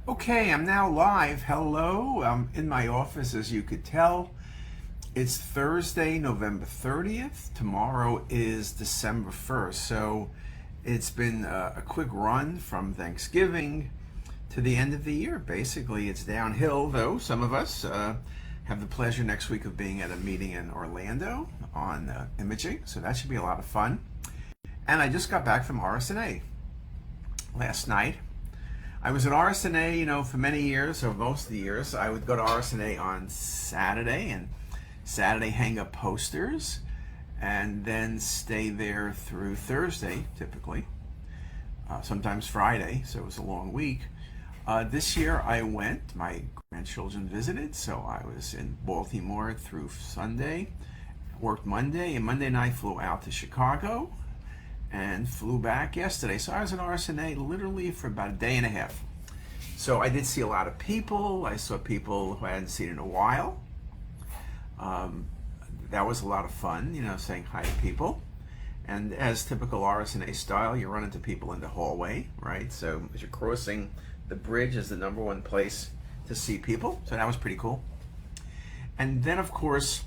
Okay, I'm now live. Hello, I'm in my office as you could tell. It's Thursday, November 30th. Tomorrow is December 1st. So it's been a quick run from Thanksgiving to the end of the year. Basically, it's downhill though. Some of us have the pleasure next week of being at a meeting in Orlando on imaging. So that should be a lot of fun. And I just got back from RSNA last night. I was at RSNA, for many years, or most of the years. I would go to RSNA on Saturday, and Saturday hang up posters, and then stay there through Thursday, typically. Sometimes Friday, so it was a long week. This year I went, my grandchildren visited, so I was in Baltimore through Sunday, worked Monday, and Monday night flew out to Chicago, and flew back yesterday. So I was at RSNA literally for about a day and a half. So I did see a lot of people. I saw people who I hadn't seen in a while. That was a lot of fun, saying hi to people. And as typical RSNA style, you run into people in the hallway, right? So as you're crossing the bridge is the number one place to see people. So that was pretty cool. And then of course,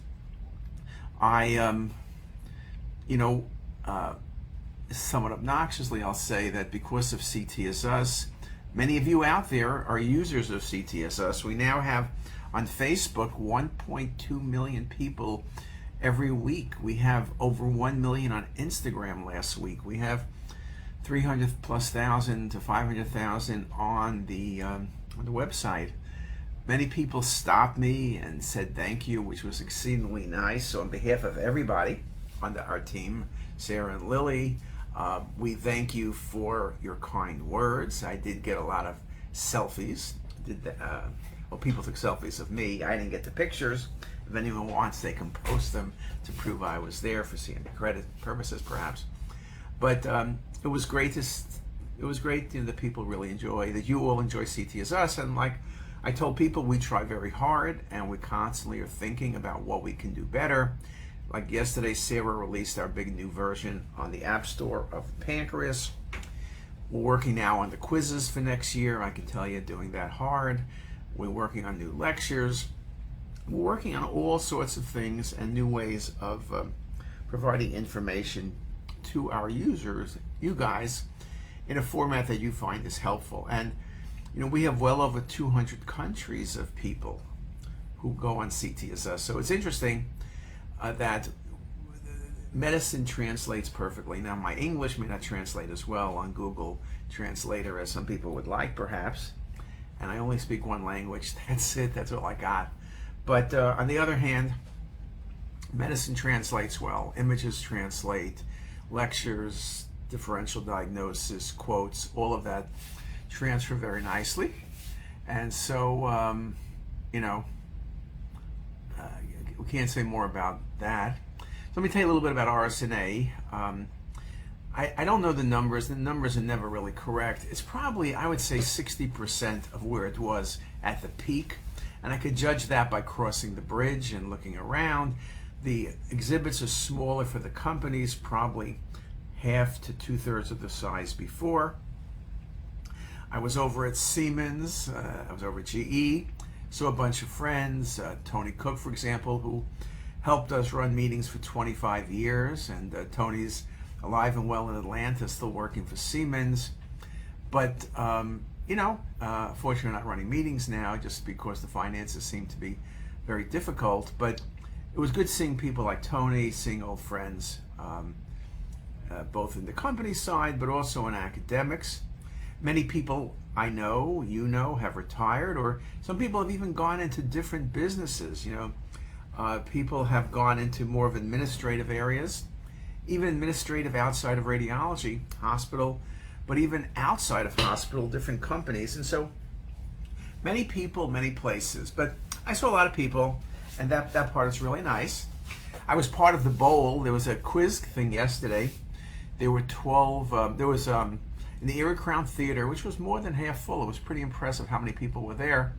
I, somewhat obnoxiously, I'll say that because of CTSUS, many of you out there are users of CTSUS. We now have on Facebook 1.2 million people every week. We have over 1 million on Instagram last week. We have 300,000+ to 500,000 on the website. Many people stopped me and said thank you, which was exceedingly nice. So on behalf of everybody on our team, Sarah and Lily, we thank you for your kind words. I did get a lot of selfies. People took selfies of me. I didn't get the pictures. If anyone wants, they can post them to prove I was there for CME credit purposes, perhaps. But it was great. It was great that people really enjoy, that you all enjoy CTSUS. And like I told people, we try very hard, and we constantly are thinking about what we can do better. Like yesterday, Sarah released our big new version on the App Store of Pancreas. We're working now on the quizzes for next year. I can tell you, doing that hard. We're working on new lectures. We're working on all sorts of things and new ways of providing information to our users, you guys, in a format that you find is helpful. And we have well over 200 countries of people who go on CTSUS. So it's interesting that medicine translates perfectly. Now, my English may not translate as well on Google Translator as some people would like, perhaps. And I only speak one language. That's it. That's all I got. But on the other hand, medicine translates well. Images translate. Lectures, differential diagnosis, quotes, all of that transfer very nicely. And so, we can't say more about that. So let me tell you a little bit about RSNA. I don't know the numbers. The numbers are never really correct. It's probably, I would say, 60% of where it was at the peak. And I could judge that by crossing the bridge and looking around. The exhibits are smaller for the companies, probably half to 2/3 of the size before. I was over at Siemens. I was over at GE. Saw a bunch of friends, Tony Cook, for example, who helped us run meetings for 25 years, and Tony's alive and well in Atlanta, still working for Siemens. But, fortunately not running meetings now just because the finances seem to be very difficult. But it was good seeing people like Tony, seeing old friends, both in the company side, but also in academics. Many people I know, have retired, or some people have even gone into different businesses. People have gone into more of administrative areas, even administrative outside of radiology, hospital, but even outside of hospital, different companies. And so many people, many places. But I saw a lot of people, and that part is really nice. I was part of the bowl. There was a quiz thing yesterday. There were 12, there was in the Erie Crown Theater, which was more than half full. It was pretty impressive how many people were there.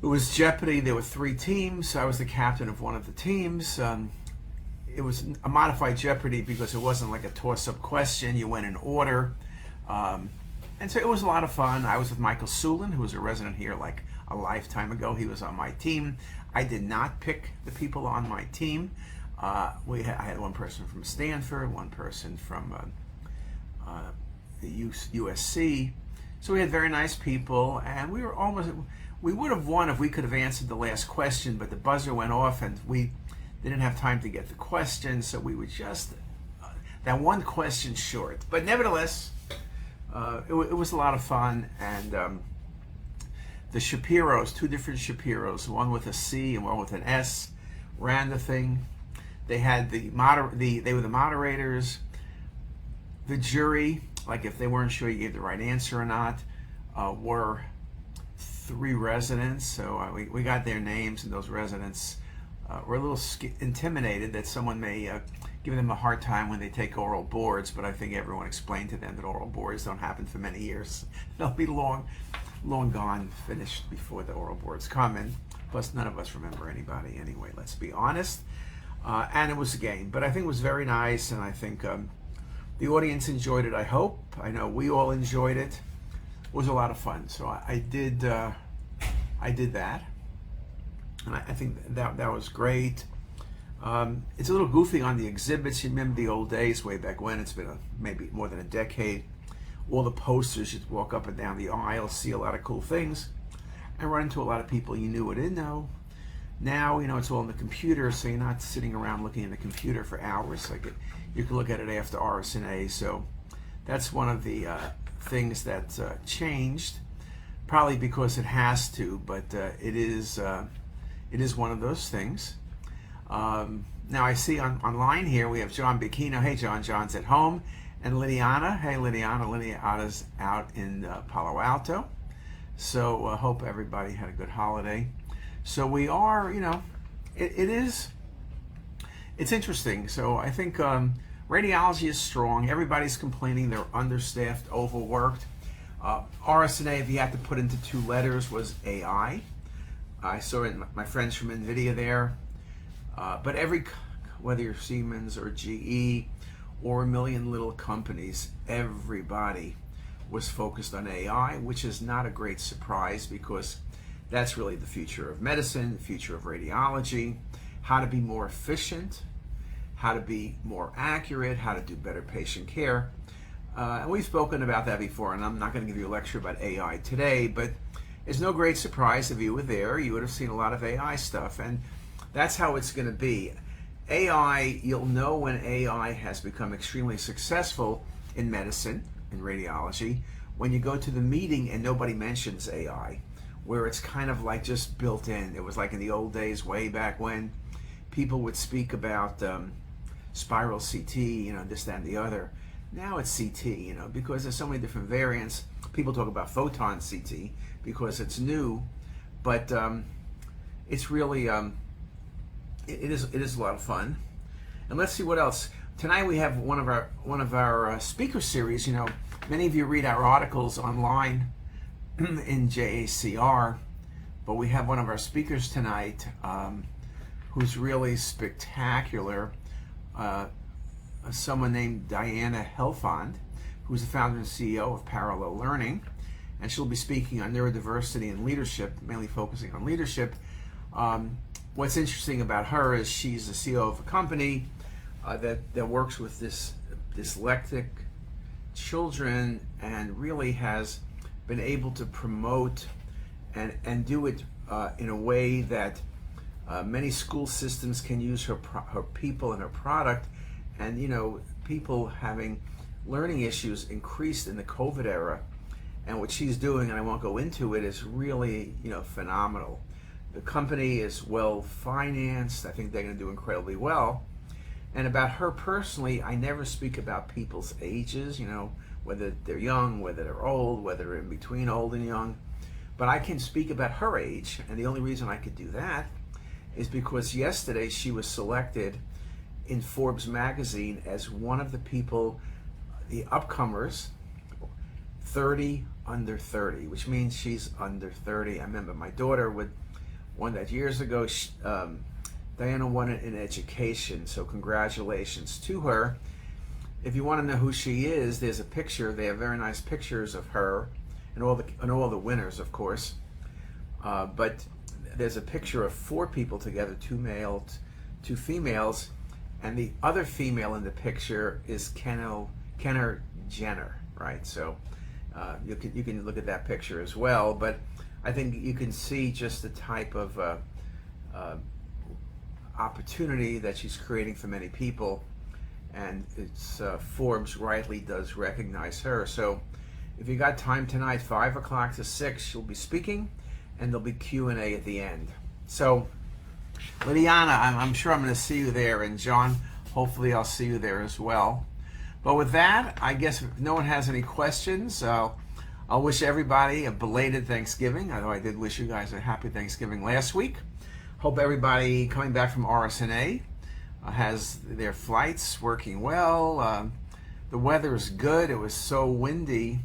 It was Jeopardy. There were 3 teams. I was the captain of one of the teams. It was a modified Jeopardy because it wasn't like a toss-up question. You went in order. And so it was a lot of fun. I was with Michael Sulin, who was a resident here like a lifetime ago. He was on my team. I did not pick the people on my team. I had one person from Stanford, one person from the USC. So we had very nice people, and we would have won if we could have answered the last question, but the buzzer went off and we didn't have time to get the question, so we were just that one question short. But nevertheless, it was a lot of fun, and the Shapiros, two different Shapiros, one with a C and one with an S, ran the thing. They had they were the moderators. The jury, like if they weren't sure you gave the right answer or not, were 3 residents. So we got their names, and those residents were a little intimidated that someone may give them a hard time when they take oral boards, but I think everyone explained to them that oral boards don't happen for many years. They'll be long gone, finished before the oral boards come, and plus none of us remember anybody anyway, let's be honest. And it was a game, but I think it was very nice, and I think the audience enjoyed it, I hope. I know we all enjoyed it. It was a lot of fun, so I did that, and I think that was great. It's a little goofy on the exhibits. You remember the old days way back when? It's been maybe more than a decade. All the posters, you'd walk up and down the aisle, see a lot of cool things, and run into a lot of people you knew or didn't know. Now, it's all on the computer, so you're not sitting around looking at the computer for hours. You can look at it after RSNA, so that's one of the things that changed, probably because it has to, but it is one of those things. Now I see online here we have John Bikino. Hey John, John's at home. And Lydiana, hey Lydiana's out in Palo Alto. So hope everybody had a good holiday. So we are, it's interesting. So I think radiology is strong. Everybody's complaining they're understaffed, overworked. RSNA, if you had to put into 2 letters, was AI. I saw it, my friends from NVIDIA there. But whether you're Siemens or GE or a million little companies, everybody was focused on AI, which is not a great surprise because that's really the future of medicine, the future of radiology, how to be more efficient, how to be more accurate, how to do better patient care. And we've spoken about that before, and I'm not going to give you a lecture about AI today, but it's no great surprise if you were there, you would have seen a lot of AI stuff, and that's how it's going to be. AI, you'll know when AI has become extremely successful in medicine, in radiology, when you go to the meeting and nobody mentions AI, where it's kind of like just built in. It was like in the old days, way back when people would speak about spiral CT, this, that, and the other. Now it's CT, because there's so many different variants. People talk about photon CT because it's new, but it's really, it is a lot of fun. And let's see what else. Tonight we have one of our speaker series. Many of you read our articles online in JACR, but we have one of our speakers tonight who's really spectacular. Someone named Diana Helfand, who's the founder and CEO of Parallel Learning, and she'll be speaking on neurodiversity and leadership, mainly focusing on leadership. What's interesting about her is she's the CEO of a company that works with dyslexic children and really has been able to promote and do it in a way that many school systems can use her people and her product. And people having learning issues increased in the COVID era, and what she's doing, and I won't go into it, is really phenomenal. The company is well financed. I think they're going to do incredibly well. And about her personally, I never speak about people's ages, whether they're young, whether they're old, whether they're in between old and young. But I can speak about her age, and the only reason I could do that is because yesterday she was selected in Forbes magazine as one of the people, the upcomers, 30 under 30, which means she's under 30. I remember my daughter won that years ago. Diana won it in education, so congratulations to her. if you want to know who she is, there's a picture. They have very nice pictures of her and all the winners, of course. But there's a picture of 4 people together, 2 males, 2 females, and the other female in the picture is Kenner Jenner, right? So you can look at that picture as well. But I think you can see just the type of opportunity that she's creating for many people, and it's Forbes rightly does recognize her. So if you got time tonight, 5 o'clock to 6, she'll be speaking, and there'll be Q&A at the end. So Lydiana, I'm sure I'm going to see you there, and John, hopefully I'll see you there as well. But with that, I guess if no one has any questions, I'll wish everybody a belated Thanksgiving, although I did wish you guys a happy Thanksgiving last week. Hope everybody coming back from RSNA has their flights working well. The weather is good. It was so windy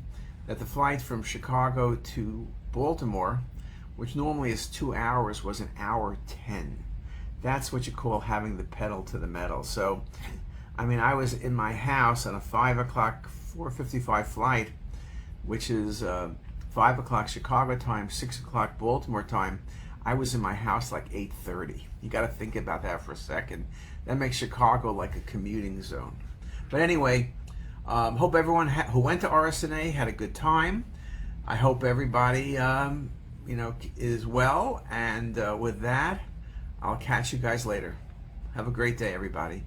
that the flight from Chicago to Baltimore, which normally is 2 hours, was 1 hour 10. That's what you call having the pedal to the metal. So, I mean, I was in my house on a 5 o'clock, 4:55 flight, which is 5 o'clock Chicago time, 6 o'clock Baltimore time. I was in my house like 8:30. You got to think about that for a second. That makes Chicago like a commuting zone. But anyway, hope everyone who went to RSNA had a good time. I hope everybody, is well. And with that, I'll catch you guys later. Have a great day, everybody.